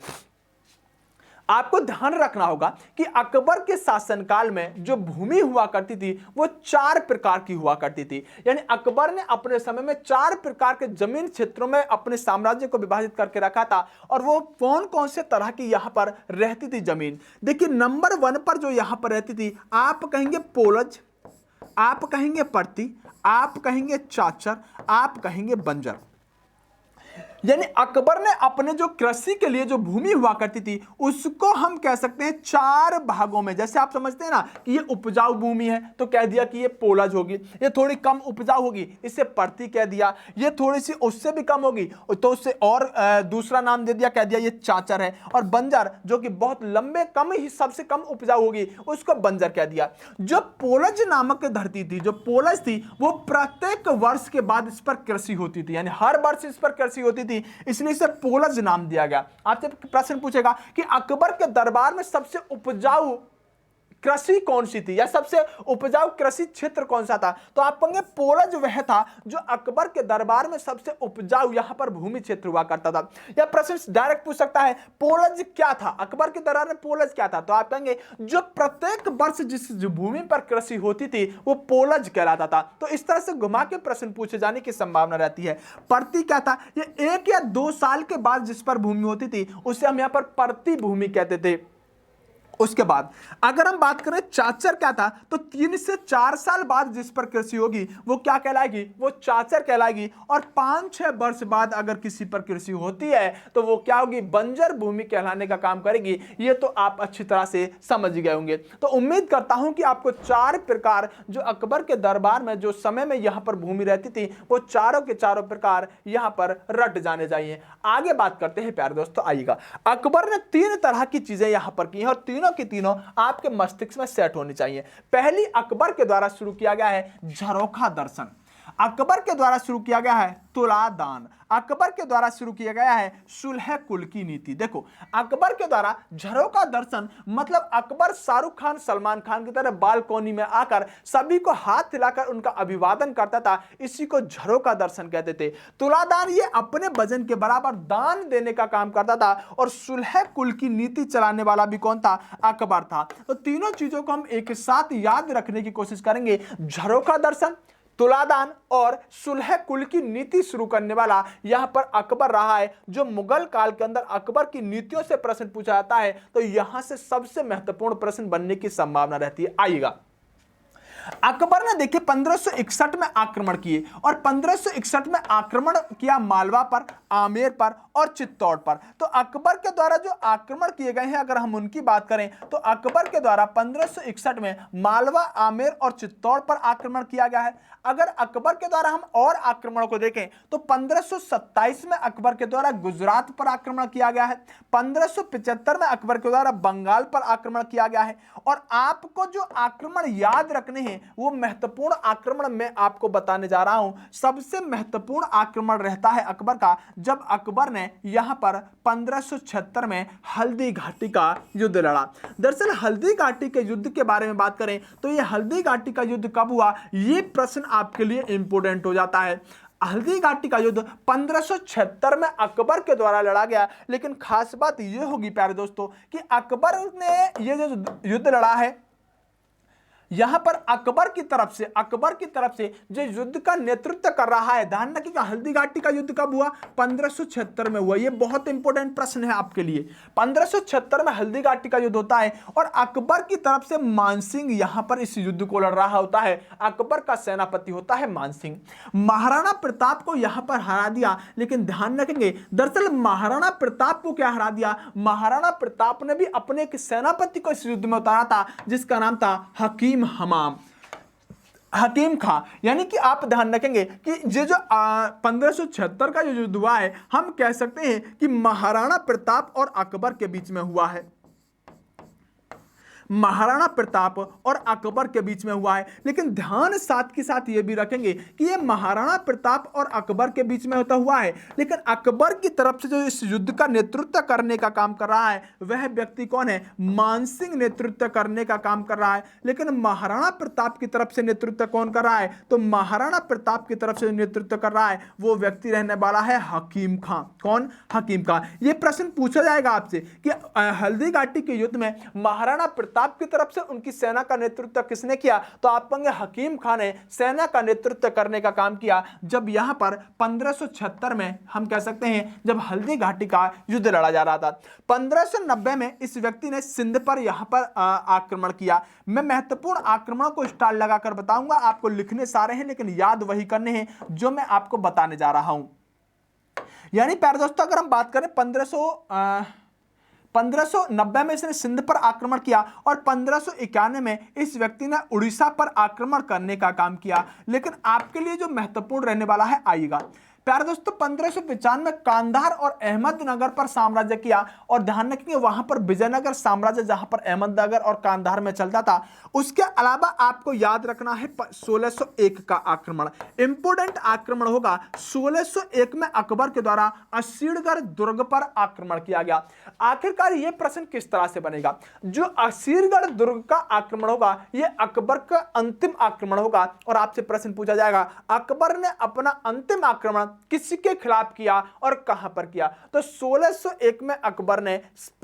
S1: आपको ध्यान रखना होगा कि अकबर के शासनकाल में जो भूमि हुआ करती थी वो 4 प्रकार की हुआ करती थी। यानी अकबर ने अपने समय में 4 प्रकार के जमीन क्षेत्रों में अपने साम्राज्य को विभाजित करके रखा था। और वो कौन कौन से तरह की यहां पर रहती थी जमीन, देखिए नंबर 1 पर जो यहां पर रहती थी, आप कहेंगे पोलज, आप कहेंगे परती, आप कहेंगे चाचर, आप कहेंगे बंजर। यानी अकबर ने अपने जो कृषि के लिए जो भूमि हुआ करती थी उसको हम कह सकते हैं 4 भागों में। जैसे आप समझते हैं ना कि ये उपजाऊ भूमि है तो कह दिया कि ये पोलज होगी, ये थोड़ी कम उपजाऊ होगी इसे परती कह दिया, ये थोड़ी सी उससे भी कम होगी तो उससे और दूसरा नाम दे दिया, कह दिया ये चाचर है। और बंजर जो कि बहुत लंबे कम ही सबसे कम उपजाऊ होगी उसको बंजर कह दिया। जो पोलज नामक धरती थी, जो पोलज थी, वो प्रत्येक वर्ष के बाद इस पर कृषि होती थी, यानी हर वर्ष इस पर कृषि होती थी, इसलिए इसे पोलज नाम दिया गया। आपसे प्रश्न पूछेगा कि अकबर के दरबार में सबसे उपजाऊ कृषि कौन सी थी या सबसे उपजाऊ कृषि क्षेत्र कौन सा था, तो आप कहेंगे पोलज वह था जो अकबर के दरबार में सबसे उपजाऊ यहां पर भूमि क्षेत्र हुआ करता था। यह प्रश्न डायरेक्ट पूछ सकता है पोलज क्या था, अकबर के दरबार में पोलज क्या था, तो आप कहेंगे जो प्रत्येक वर्ष जिस भूमि पर कृषि होती थी वो पोलज कहलाता था। तो इस तरह से घुमा के प्रश्न पूछे जाने की संभावना रहती है। परती क्या था, ये 1 या 2 साल के बाद जिस पर भूमि होती थी उसे हम यहां पर परती भूमि कहते थे। उसके बाद अगर हम बात करें चाचर क्या था, तो 3 से 4 साल बाद जिस पर कृषि होगी वो क्या कहलाएगी, वो चाचर कहलाएगी। और 5-6 वर्ष बाद अगर किसी पर कृषि होती है तो वो क्या होगी, बंजर भूमि कहलाने का काम करेगी। ये तो आप अच्छी तरह से समझ गए होंगे। तो उम्मीद करता हूं कि आपको 4 प्रकार जो अकबर के दरबार में जो समय में यहां पर भूमि रहती थी वो चारों के चारों प्रकार यहां पर रट जाने चाहिए। आगे बात करते हैं प्यारे दोस्तों, आइएगा। अकबर ने 3 तरह की चीजें यहां पर की हैं और तीनों की तीनों आपके मस्तिष्क में सेट होनी चाहिए। पहली अकबर के द्वारा शुरू किया गया है झरोखा दर्शन, अकबर के द्वारा शुरू किया गया है तुलादान, अकबर के द्वारा शुरू किया गया है सुलह कुल की नीति। देखो अकबर के द्वारा झरोखा दर्शन मतलब अकबर शाहरुख खान सलमान खान की तरह बालकोनी में आकर सभी को हाथ हिलाकर उनका अभिवादन करता था, इसी को झरोखा दर्शन कहते थे। तुलादान ये अपने वजन के बराबर दान देने का काम करता था। और सुलह कुल की नीति चलाने वाला भी कौन था, अकबर था। तो तीनों चीजों को हम एक साथ याद रखने की कोशिश करेंगे, झरोखा दर्शन, तुलादान और सुलह कुल की नीति शुरू करने वाला यहां पर अकबर रहा है। जो मुगल काल के अंदर अकबर की नीतियों से प्रश्न पूछा जाता है तो यहां से सबसे महत्वपूर्ण प्रश्न बनने की संभावना रहती है। आइएगा, अकबर ने देखिए 1561 में आक्रमण किए और 1561 में आक्रमण किया मालवा पर, आमेर पर और चित्तौड़ पर। तो अकबर के द्वारा जो आक्रमण किए गए हैं अगर हम उनकी बात करें तो अकबर के द्वारा 1561 में मालवा, आमेर और चित्तौड़ पर आक्रमण किया गया है। अगर अकबर के द्वारा हम और आक्रमणों को देखें तो 1527 में अकबर के द्वारा गुजरात पर आक्रमण किया गया है, 1575 में अकबर के द्वारा बंगाल पर आक्रमण किया गया है। और आपको जो आक्रमण याद रखने हैं वो महत्वपूर्ण आक्रमण मैं आपको बताने जा रहा हूं। सबसे महत्वपूर्ण आक्रमण रहता है अकबर का जब अकबर ने यहां पर 1576 में हल्दी घाटी का युद्ध लड़ा। दरअसल हल्दी घाटी के युद्ध के बारे में बात करें तो यह हल्दी घाटी का युद्ध कब हुआ, यह प्रश्न आपके लिए इंपोर्टेंट हो जाता है। हल्दी घाटी का युद्ध 1576 में अकबर के द्वारा लड़ा गया। लेकिन खास बात यह होगी प्यारे दोस्तों कि अकबर ने यह जो युद्ध लड़ा है यहां पर अकबर की तरफ से जो युद्ध का नेतृत्व कर रहा है, ध्यान रखिएगा हल्दीघाटी का युद्ध कब हुआ, 1576 में हुआ। ये बहुत इंपॉर्टेंट प्रश्न है आपके लिए। 1576 में हल्दीघाटी का युद्ध होता है और अकबर की तरफ से मानसिंह यहां पर इस युद्ध को लड़ रहा होता है। अकबर का सेनापति होता है मानसिंह। महाराणा प्रताप को यहां पर हरा दिया, लेकिन ध्यान रखेंगे दरअसल महाराणा प्रताप को क्या हरा दिया, महाराणा प्रताप ने भी अपने एक सेनापति को इस युद्ध में उतारा था जिसका नाम था हकीम खां। यानी कि आप ध्यान रखेंगे कि ये जो 1576 का जो युद्ध हुआ है, हम कह सकते हैं कि महाराणा प्रताप और अकबर के बीच में हुआ है। महाराणा प्रताप और अकबर के बीच में हुआ है, लेकिन ध्यान साथ के साथ ये भी रखेंगे कि ये महाराणा प्रताप और अकबर के बीच में होता हुआ है, लेकिन अकबर की तरफ से जो इस युद्ध का नेतृत्व करने का काम कर रहा है वह व्यक्ति कौन है, मानसिंह नेतृत्व करने का काम कर रहा है। लेकिन महाराणा प्रताप की तरफ से नेतृत्व कौन कर रहा है, तो महाराणा प्रताप की तरफ से नेतृत्व कर रहा है वो व्यक्ति रहने वाला है हकीम खां। कौन, हकीम खां। ये प्रश्न पूछा जाएगा आपसे कि हल्दीघाटी के युद्ध में महाराणा प्रताप की तरफ से उनकी सेना का नेतृत्व किसने किया, तो आप कहेंगे हकीम खां ने सेना का नेतृत्व करने का काम किया। जब यहां पर 1576 में हम कह सकते हैं जब हल्दीघाटी का युद्ध लड़ा जा रहा था। 1590 में इस व्यक्ति ने सिंध पर यहां पर आक्रमण किया। मैं महत्वपूर्ण आक्रमण को स्टार लगाकर बताऊंगा, आपको लिखने सारे हैं लेकिन याद वही करने हैं जो मैं आपको बताने जा रहा हूं। यानी प्यारे दोस्तों अगर हम बात करें 1590 में इसने सिंध पर आक्रमण किया और 1591 में इस व्यक्ति ने उड़ीसा पर आक्रमण करने का काम किया। लेकिन आपके लिए जो महत्वपूर्ण रहने वाला है आइएगा प्यारे दोस्तों, 1595 में कांधार और अहमदनगर पर साम्राज्य किया। और ध्यान रखेंगे वहां पर विजयनगर साम्राज्य जहां पर अहमदनगर और कांधार में चलता था। उसके अलावा आपको याद रखना है 1601 का आक्रमण, इंपोर्टेंट आक्रमण होगा। 1601 में अकबर के द्वारा असीरगढ़ दुर्ग पर आक्रमण किया गया। आखिरकार यह प्रश्न किस तरह से बनेगा, जो असीरगढ़ दुर्ग का आक्रमण होगा यह अकबर का अंतिम आक्रमण होगा और आपसे प्रश्न पूछा जाएगा अकबर ने अपना अंतिम आक्रमण किसके खिलाफ किया और कहां पर किया। तो 1601 में अकबर ने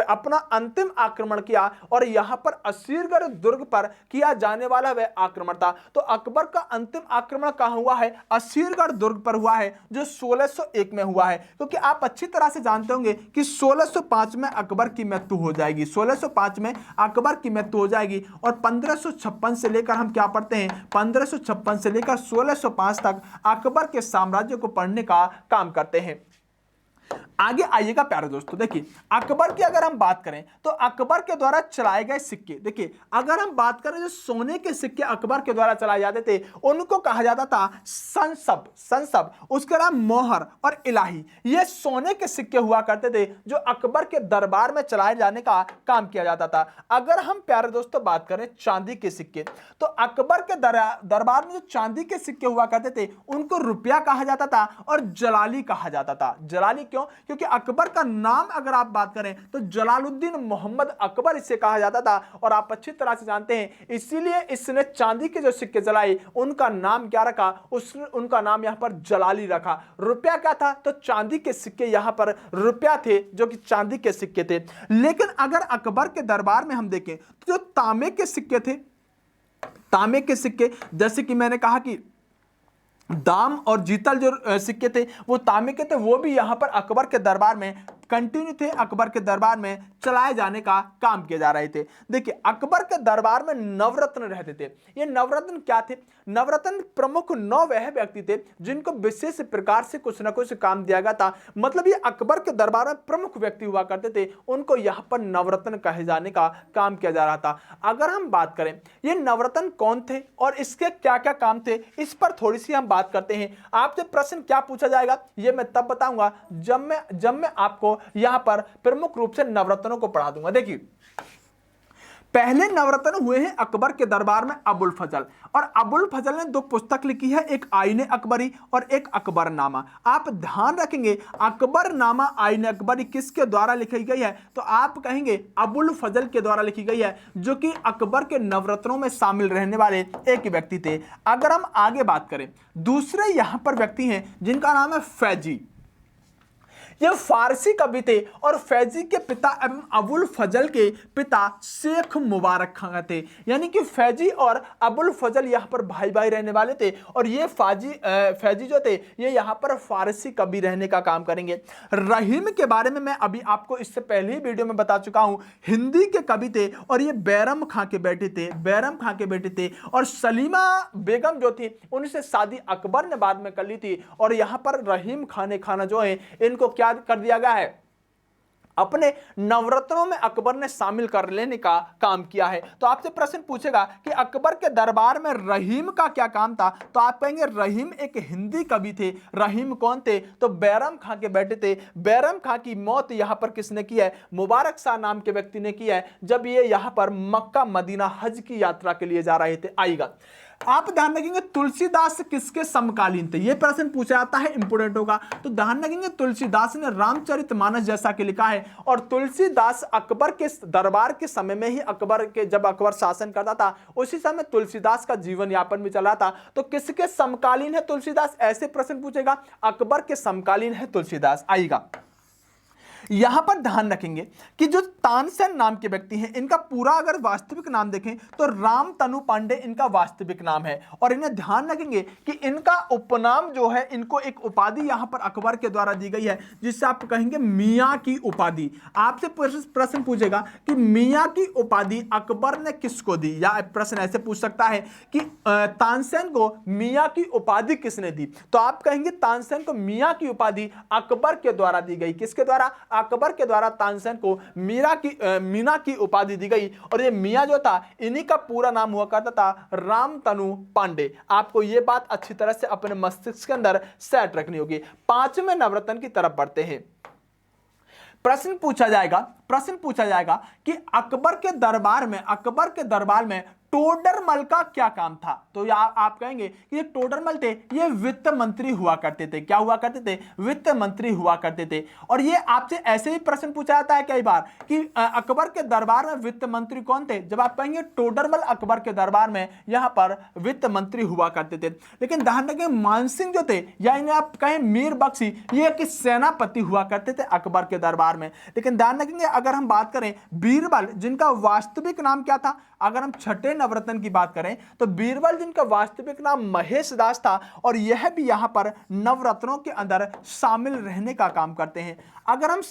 S1: अपना अंतिम आक्रमण किया और यहां पर असीरगढ़ दुर्ग पर किया जाने वाला वह आक्रमण था। तो अकबर का अंतिम आक्रमण कहां हुआ है, असीरगढ़ दुर्ग पर हुआ है जो 1601 में हुआ है। क्योंकि आप अच्छी तरह से जानते होंगे कि 1605 में अकबर की मृत्यु हो जाएगी, 1605 में अकबर की मृत्यु हो जाएगी और 1556 से लेकर हम क्या पढ़ते हैं, 1556 से लेकर 1605 तक अकबर के साम्राज्य को पढ़ने का काम करते हैं। आगे आइएगा प्यारे दोस्तों, देखिए अकबर की अगर हम बात करें तो अकबर के द्वारा चलाए गए सिक्के, देखिए अगर हम बात करें जो सोने के सिक्के अकबर के द्वारा चलाए जाते थे उनको कहा जाता था संसब, उसके अलावा मोहर और इलाही। ये सोने के सिक्के हुआ करते थे जो अकबर के दरबार में चलाए जाने का काम किया जाता था। अगर हम प्यारे दोस्तों बात करें चांदी के सिक्के, तो अकबर के दरबार में जो चांदी के सिक्के हुआ करते थे उनको रुपया कहा जाता था और जलाली कहा जाता था। जलाली क्यों, क्योंकि अकबर का नाम अगर आप बात करें तो जलालुद्दीन मोहम्मद अकबर इसे कहा जाता था और आप अच्छी तरह से जानते हैं इसीलिए इसने चांदी के जो सिक्के जलाए उनका नाम क्या रखा, उनका नाम यहां पर जलाली रखा। रुपया क्या था, तो चांदी के सिक्के यहां पर रुपया थे जो कि चांदी के सिक्के थे। लेकिन अगर अकबर के दरबार में हम देखें तो जो तांबे के सिक्के थे, तांबे के सिक्के जैसे कि मैंने कहा कि दाम और जीतल जो सिक्के थे वो तांबे के थे, वो भी यहां पर अकबर के दरबार में कंटिन्यू थे, अकबर के दरबार में चलाए जाने का काम किए जा रहे थे। देखिए अकबर के दरबार में नवरत्न रहते थे। ये नवरत्न क्या थे, नवरत्न प्रमुख 9 वह व्यक्ति थे जिनको विशेष प्रकार से कुछ ना कुछ काम दिया गया था। मतलब ये अकबर के दरबार में प्रमुख व्यक्ति हुआ करते थे, उनको यहां पर नवरत्न कहे जाने का काम किया जा रहा था। अगर हम बात करें ये नवरत्न कौन थे और इसके क्या क्या काम थे, इस पर थोड़ी सी हम बात करते हैं। आपसे प्रश्न क्या पूछा जाएगा ये मैं तब बताऊंगा जब मैं आपको यहां पर प्रमुख रूप से नवरत्नों को पढ़ा दूंगा। देखिए पहले नवरत्न हुए हैं अकबर के दरबार में अबुल फजल, और अबुल फजल ने 2 पुस्तक लिखी है, एक आईने अकबरी और एक अकबरनामा। आप ध्यान रखेंगे अकबरनामा आईने अकबरी किसके द्वारा लिखी गई है, तो आप कहेंगे अबुल फजल के द्वारा लिखी गई है जो कि अकबर के नवरत्नों में शामिल रहने वाले एक व्यक्ति थे। अगर हम आगे बात करें दूसरे यहां पर व्यक्ति हैं जिनका नाम है फैजी। ये फारसी कवि थे और फैजी के पिता एवं अबुल फजल के पिता शेख मुबारक खां थे। यानी कि फैजी और अबुल फजल यहाँ पर भाई भाई रहने वाले थे और ये फैजी जो थे ये यहाँ पर फारसी कवि रहने का काम करेंगे। रहीम के बारे में मैं अभी आपको इससे पहले ही वीडियो में बता चुका हूं, हिंदी के कवि थे और ये बैरम खां के बेटे थे और सलीमा बेगम जो थी उनसे शादी अकबर ने बाद में कर ली थी। और यहां पर रहीम खान जो है इनको क्या कर दिया गया है, अपने नवरत्नों में अकबर ने शामिल कर लेने का काम किया है। तो आपसे प्रश्न पूछेगा कि अकबर के दरबार में रहीम का क्या काम था, तो आप कहेंगे रहीम एक हिंदी कवि थे। रहीम कौन थे, तो बैरम खां के बेटे थे। बैरम खां की मौत यहां पर किसने की है, मुबारक शाह नाम के व्यक्ति ने की है, जब ये यहां पर मक्का मदीना हज की यात्रा के लिए जा रहे थे। आएगा, आप ध्यान रखेंगे तुलसीदास किसके समकालीन थे, यह प्रश्न पूछा जाता है, इंपोर्टेंट होगा। तो ध्यान रखेंगे तुलसीदास ने रामचरितमानस जैसा कि लिखा है और तुलसीदास अकबर के दरबार के समय में ही जब अकबर शासन करता था उसी समय तुलसीदास का जीवन यापन भी चला था। तो किसके समकालीन है तुलसीदास, ऐसे प्रश्न पूछेगा, अकबर के समकालीन है तुलसीदास। आएगा, यहां पर ध्यान रखेंगे कि जो तानसेन नाम के व्यक्ति हैं इनका पूरा अगर वास्तविक नाम देखें तो राम तनु पांडे इनका वास्तविक नाम है। और इन्हें ध्यान रखेंगे कि इनका उपनाम जो है, इनको एक उपाधि यहां पर अकबर के द्वारा दी गई है जिससे आप कहेंगे मियां की उपाधि। आपसे प्रश्न पूछेगा कि मियां की उपाधि अकबर ने किसको दी, या प्रश्न ऐसे पूछ सकता है कि तानसेन को मियां की उपाधि किसने दी, तो आप कहेंगे तानसेन को मियां की उपाधि अकबर के द्वारा दी गई। किसके द्वारा, अकबर के द्वारा तानसेन को मीना की उपाधि दी गई। और ये मियां जो था इन्हीं का पूरा नाम हुआ करता था राम तनु पांडे। आपको ये बात अच्छी तरह से अपने मस्तिष्क के अंदर सेट रखनी होगी। पांचवें नवरत्न की तरफ बढ़ते हैं। प्रश्न पूछा जाएगा कि अकबर के दरबार में टोडरमल का क्या काम था, तो आप कहेंगे कि ये टोडरमल थे, ये वित्त मंत्री हुआ करते थे। क्या हुआ करते थे, वित्त मंत्री हुआ करते थे। और ये आपसे ऐसे ही प्रश्न पूछा जाता है कई बार कि अकबर के दरबार में वित्त मंत्री कौन थे, जब आप कहेंगे टोडरमल अकबर के दरबार में यहां पर वित्त मंत्री हुआ करते थे। लेकिन ध्यान रखें मानसिंह जो थे या इन्हें आप कहें मीर बख्शी, ये एक सेनापति हुआ करते थे अकबर के दरबार में। लेकिन ध्यान रखेंगे अगर हम बात करें बीरबल, जिनका वास्तविक नाम क्या था, अगर हम छठे नवरत्न की बात करें तो बीरबल जिनका वास्तविक नाम महेश दास था और यह भी यहां पर नवरत्नों के अंदर शामिल रहने का काम करते हैं। अगर हम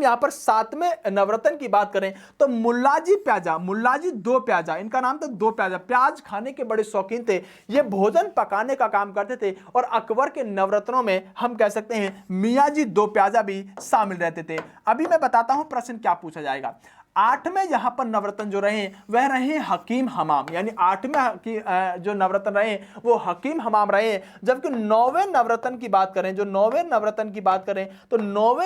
S1: यहां पर सातवें नवरत्न की बात करें तो मुल्लाजी दो प्याजा, इनका नाम था दो प्याजा, प्याज खाने के बड़े शौकीन थे। ये भोजन पकाने का काम करते थे और अकबर के नवरत्नों में हम कह सकते हैं मियाजी दो प्याजा भी शामिल रहते थे। अभी मैं बताता हूं प्रश्न क्या पूछा जाएगा। आठवें यहां पर नवरत्न जो रहे वह रहे हकीम हमाम, यानी आठवें जो नवरत्न रहे वो हकीम हमाम रहे। जबकि नौवें नवरत्न की बात करें तो नौवें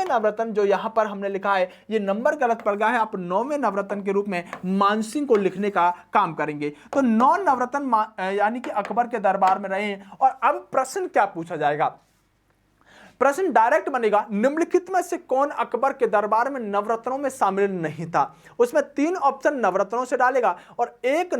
S1: नवरत्न जो यहां पर हमने लिखा है ये नंबर गलत पड़ गया है, आप नौवें नवरत्न के रूप में मानसिंह को लिखने का काम करेंगे। तो नौ नवरत्न यानी कि अकबर के दरबार में रहे। और अब प्रश्न क्या पूछा जाएगा, प्रश्न डायरेक्ट बनेगा, निम्नलिखित में से कौन अकबर के दरबार में नवरत्नों में शामिल नहीं था। उसमें 3 ऑप्शन नवरत्नों से डालेगा और एक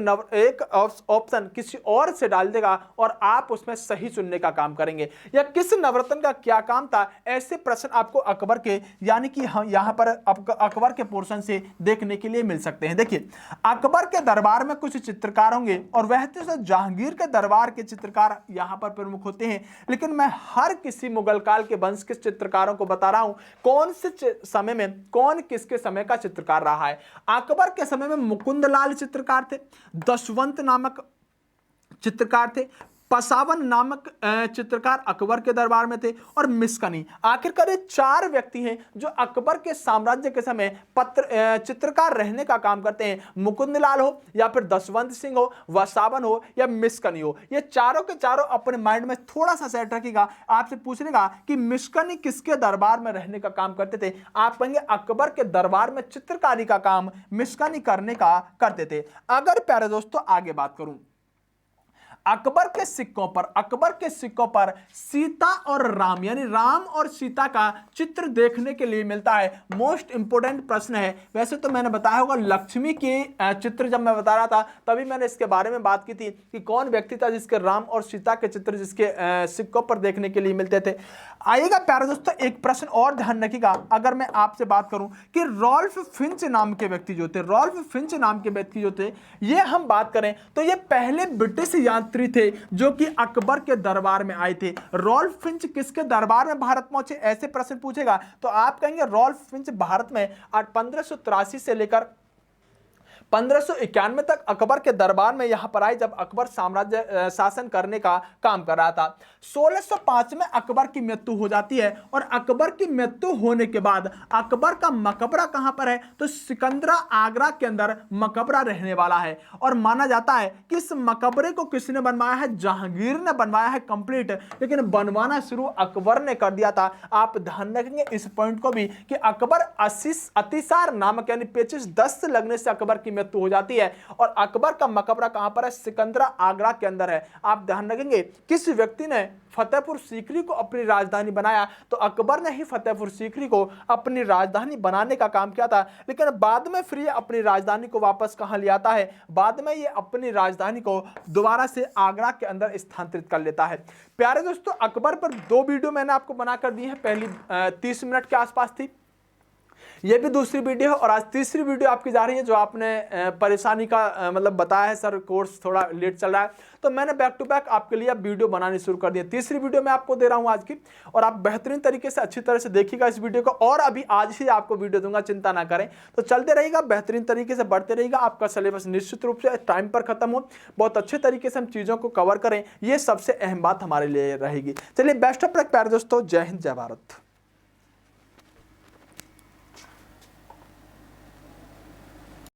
S1: ऑप्शन किसी और से डाल देगा और आप उसमें सही चुनने का काम करेंगे। या किस नवरत्न का क्या काम था, ऐसे प्रश्न आपको अकबर के यानी कि हम यहां पर अकबर के पोर्शन से देखने के लिए मिल सकते हैं। देखिए अकबर के दरबार में कुछ चित्रकार होंगे और वह तो जहांगीर के दरबार के चित्रकार यहां पर प्रमुख होते हैं, लेकिन मैं हर किसी मुगल काल के वंश के चित्रकारों को बता रहा हूं कौन से समय में कौन किसके समय का चित्रकार रहा है। अकबर के समय में मुकुंदलाल चित्रकार थे, दशवंत नामक चित्रकार थे, पसावन नामक चित्रकार अकबर के दरबार में थे और मिस्कनी। आखिरकार ये 4 व्यक्ति हैं जो अकबर के साम्राज्य के समय चित्रकार रहने का काम करते हैं। मुकुंदलाल हो या फिर दशवंत सिंह हो, वसावन हो या मिस्कनी हो, ये चारों के चारों अपने माइंड में थोड़ा सा सेट रखिएगा। आपसे पूछेगा कि मिस्कनी किसके दरबार में रहने का काम करते थे, आप कहेंगे अकबर के दरबार में चित्रकारी का काम मिस्कनी करने का करते थे। अगर प्यारे दोस्तों आगे बात करूं, अकबर के सिक्कों पर सीता और राम यानी राम और सीता का चित्र देखने के लिए मिलता है। मोस्ट इंपोर्टेंट प्रश्न है। वैसे तो मैंने बताया होगा लक्ष्मी के चित्र जब मैं बता रहा था तभी मैंने इसके बारे में बात की थी कि कौन व्यक्ति था जिसके राम और सीता के चित्र जिसके सिक्कों पर देखने के लिए मिलते थे। आइएगा प्यारे दोस्तों, एक प्रश्न और ध्यान रखिएगा। अगर मैं आपसे बात करूं कि रॉल्फ फिंच नाम के व्यक्ति जो थे ये हम बात करें तो ये पहले ब्रिटिश यात्री थे जो कि अकबर के दरबार में आए थे। रॉल्फ फिंच किसके दरबार में भारत पहुंचे, ऐसे प्रश्न पूछेगा तो आप कहेंगे रॉल्फ फिंच भारत में 1583 से लेकर 1591 तक अकबर के दरबार में यहां पर आए जब अकबर साम्राज्य शासन करने का काम कर रहा था। 1605 में अकबर की मृत्यु हो जाती है और अकबर की मृत्यु होने के बाद अकबर का मकबरा कहां पर है तो सिकंदरा आगरा के अंदर मकबरा रहने वाला है। और माना जाता है कि इस मकबरे को किसने बनवाया है, जहांगीर ने बनवाया है कंप्लीट, लेकिन बनवाना शुरू अकबर ने कर दिया था। आप ध्यान रखेंगे इस पॉइंट को भी कि अकबर अतिसार नामक यानी पेचिश दस्त लगने से अकबर की मृत्यु हो जाती है और अकबर का मकबरा कहां पर है, सिकंदरा आगरा के अंदर है। आप ध्यान रखेंगे किस व्यक्ति ने फतेहपुर सीकरी को अपनी राजधानी बनाया तो अकबर ने ही फतेहपुर सीकरी को अपनी राजधानी बनाने का काम किया था, लेकिन बाद में फिर ये अपनी राजधानी को वापस कहां ले आता है, बाद में ये अपनी राजधानी को दोबारा से आगरा के अंदर स्थानांतरित कर लेता है। प्यारे दोस्तों, अकबर पर 2 वीडियो मैंने आपको बनाकर दी है। पहली 30 मिनट के आसपास थी, ये भी दूसरी वीडियो है और आज तीसरी वीडियो आपकी जा रही है जो आपने परेशानी का मतलब बताया है सर कोर्स थोड़ा लेट चल रहा है, तो मैंने बैक टू बैक आपके लिए अब वीडियो बनानी शुरू कर दी है। तीसरी वीडियो मैं आपको दे रहा हूं आज की और आप बेहतरीन तरीके से अच्छी तरह से देखिएगा इस वीडियो को और अभी आज ही आपको वीडियो दूंगा, चिंता ना करें। तो चलते रहेगा, बेहतरीन तरीके से बढ़ते रहेगा, आपका सिलेबस निश्चित रूप से टाइम पर खत्म हो, बहुत अच्छे तरीके से हम चीज़ों को कवर करें, ये सबसे अहम बात हमारे लिए रहेगी। चलिए बेस्ट ऑफ लक प्यारे दोस्तों, जय हिंद जय भारत।